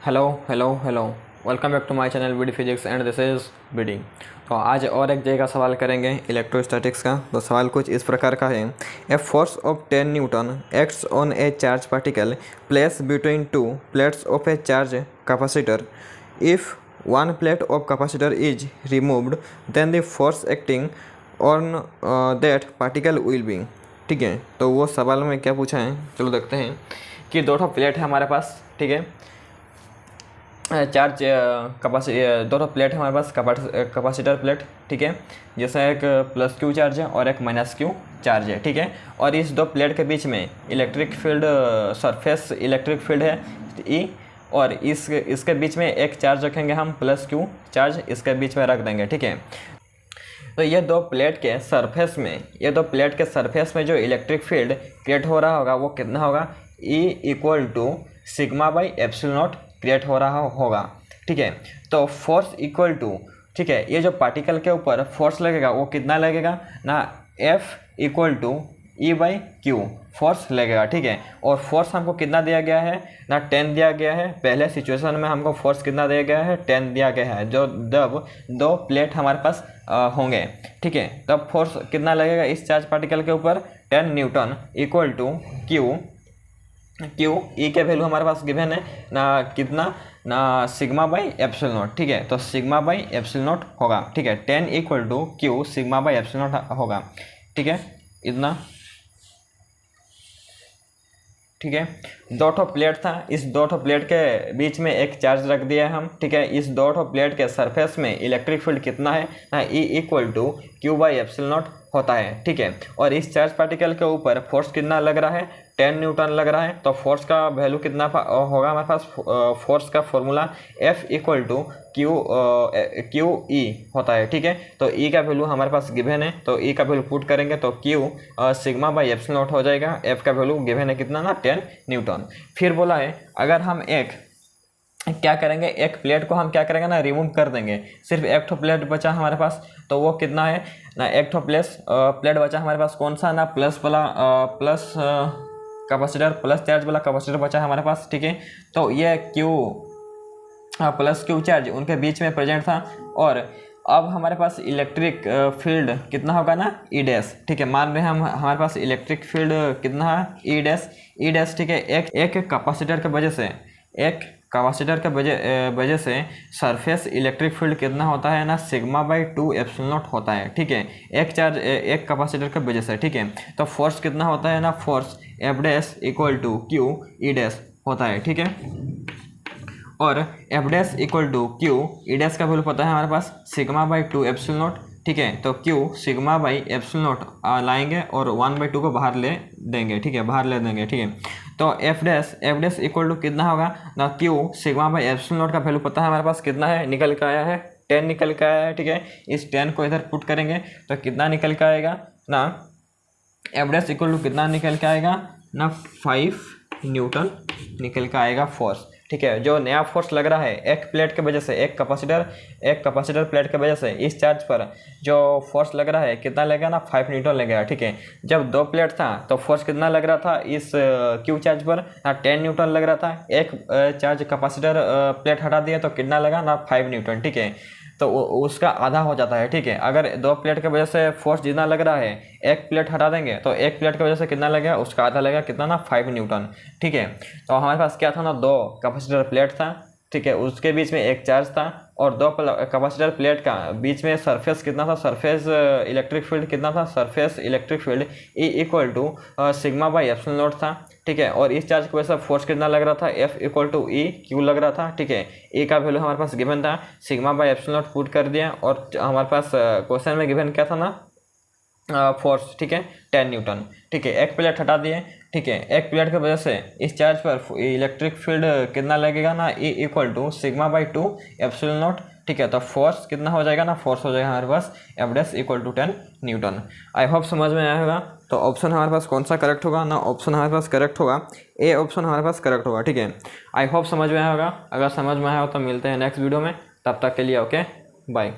Hello hello hello welcome back to my channel B D physics and this is B D. तो आज और एक जगह का सवाल करेंगे इलेक्ट्रोस्टैटिक्स का। तो सवाल कुछ इस प्रकार का है, a force of 10 newton acts on a charge particle place between two plates of a charge capacitor. If one plate of capacitor is removed then the force acting on that particle will be. ठीक है, तो वो सवाल में क्या पूछा है, चलो देखते हैं कि दो प्लेट है हमारे पास। ठीक है, चार्ज दोनों प्लेट है हमारे पास, कैपेसिटर प्लेट। ठीक है, जैसे एक प्लस क्यू चार्ज है और एक माइनस क्यू चार्ज है। ठीक है, और इस दो प्लेट के बीच में electric field surface electric field है ई, और इसके बीच में एक चार्ज रखेंगे हम प्लस क्यू चार्ज, इसके बीच में रख देंगे। ठीक है, तो ये दो प्लेट के सरफेस में जो इलेक्ट्रिक फील्ड क्रिएट हो रहा होगा वो कितना होगा, E equal to sigma by epsilon not create हो रहा होगा। ठीक है, तो फोर्स इक्वल टू, ठीक है, ये जो पार्टिकल के ऊपर फोर्स लगेगा वो कितना लगेगा ना, F equal to E by Q force लगेगा। ठीक है, और फोर्स हमको कितना दिया गया है ना, 10 दिया गया है। पहले सिचुएशन में हमको फोर्स कितना दिया गया है, 10 दिया गया है, जो जब दो प्लेट हमारे पास होंगे। ठीक है, तब फोर्स कितना लगेगा इस चार्ज पार्टिकल के ऊपर, 10 newton equal to Q E के वैल्यू हमारे पास गिवन है ना, कितना ना, सिग्मा बाई एप्सिलॉन नॉट। ठीक है, तो सिग्मा बाई एप्सिलॉन नॉट होगा। ठीक है, 10 equal to Q sigma by epsilon not होगा। ठीक है, इतना। ठीक है, दो प्लेट था, इस दो प्लेट के बीच में एक चार्ज रख दिया है हम। ठीक है, इस दो प्लेट के सरफेस में इलेक्ट्रिक फील्ड कितना है ना, E equal to Q by epsilon not होता है। ठीक है, और इस चार्ज पार्टिकल के ऊपर फोर्स कितना लग रहा है, 10 न्यूटन लग रहा है। तो फोर्स का वैल्यू कितना होगा हमारे पास, फोर्स का formula F equal to Q E होता है। ठीक है, तो ई का वैल्यू हमारे पास गिवन है, तो ई का वैल्यू पुट करेंगे तो Q sigma by epsilon not हो जाएगा। एफ का वैल्यू गिवन है कितना ना, 10 न्यूटन। फिर बोला है अगर हम क्या करेंगे, एक प्लेट को हम क्या करेंगे ना, रिमूव कर देंगे, सिर्फ एक प्लेट बचा हमारे पास, तो वो कितना है ना, एक प्लेट बचा हमारे पास, कौन सा ना, प्लस वाला प्लस कैपेसिटर, प्लस चार्ज वाला कैपेसिटर बचा हमारे पास। ठीक है, तो ये क्यू प्लस क्यू चार्ज उनके बीच में प्रेजेंट था, और अब हमारे पास इलेक्ट्रिक फील्ड कितना होगा ना, ई डैश। ठीक है, मान रहे हैं हम हमारे पास इलेक्ट्रिक फील्ड कितना है, ई डैश। ठीक है, एक कैपेसिटर के वजह से सरफेस इलेक्ट्रिक फील्ड कितना होता है ना, सिग्मा बाई 2 एप्सिलॉन नॉट होता है। ठीक है, एक कैपेसिटर के वजह से। ठीक है, तो फोर्स कितना होता है ना, force F dash equal to Q E dash होता है। ठीक है, और F dash equal to Q E dash का वैल्यू पता है हमारे पास, सिग्मा बाई 2 एप्सिलॉन नॉट। ठीक है, तो Q sigma by epsilon not लाएंगे और 1/2 को बाहर ले देंगे। ठीक है, बाहर ले देंगे। ठीक है, तो एफ डैश इक्वल टू कितना होगा ना, Q sigma by epsilon not का वैल्यू पता है हमारे पास, कितना है, निकल के आया है 10 निकल के आया है। ठीक है, इस 10 को इधर पुट करेंगे तो कितना निकल के आएगा ना, एफ डैश इक्वल टू कितना निकल के आएगा ना, 5 न्यूटन निकल के आएगा फोर्स। ठीक है, जो नया फोर्स लग रहा है एक प्लेट के वजह से, एक कैपेसिटर प्लेट के वजह से इस चार्ज पर जो फोर्स लग रहा है कितना लगेगा ना, 5 न्यूटन लगेगा। ठीक है, जब दो प्लेट था तो फोर्स कितना लग रहा था इस क्यू चार्ज पर ना, 10 न्यूटन लग रहा था। एक चार्ज कैपेसिटर प्लेट हटा दिया तो कितना लगा ना, 5 न्यूटन। ठीक है, तो उसका आधा हो जाता है। ठीक है, अगर दो प्लेट की वजह से फोर्स जितना लग रहा है, एक प्लेट हटा देंगे तो एक प्लेट की वजह से कितना लगेगा, उसका आधा लगेगा, कितना ना, 5 न्यूटन। ठीक है, तो हमारे पास क्या था ना, दो कैपेसिटर प्लेट था। ठीक है, उसके बीच में एक चार्ज था, और दो कैपेसिटर प्लेट का बीच में सरफेस कितना था, सरफेस इलेक्ट्रिक फील्ड कितना था, surface electric field E equal to sigma by epsilon not था। ठीक है, और इस चार्ज की वजह से फोर्स कितना लग रहा था, F equal to E Q लग रहा था। ठीक है, ए का वैल्यू हमारे पास गिवन था, sigma by epsilon not put कर दिया, और हमारे पास क्वेश्चन में गिवन क्या था ना, फोर्स। ठीक है, 10 न्यूटन। ठीक है, एक प्लेट हटा दिए। ठीक है, एक प्लेट की वजह से इस चार्ज पर इलेक्ट्रिक फील्ड कितना लगेगा ना, E equal to sigma by 2 epsilon not. ठीक है, तो फोर्स कितना हो जाएगा ना, फोर्स हो जाएगा हमारे पास F dash equal to 10 newton. I hope समझ में आया होगा। तो ऑप्शन हमारे पास कौन सा करेक्ट होगा ना, ऑप्शन हमारे पास करेक्ट होगा, ए ऑप्शन हमारे पास करेक्ट होगा। ठीक है, आई होप समझ में आया होगा। अगर समझ में आया हो तो मिलते हैं नेक्स्ट वीडियो में, तब तक के लिए ओके बाय।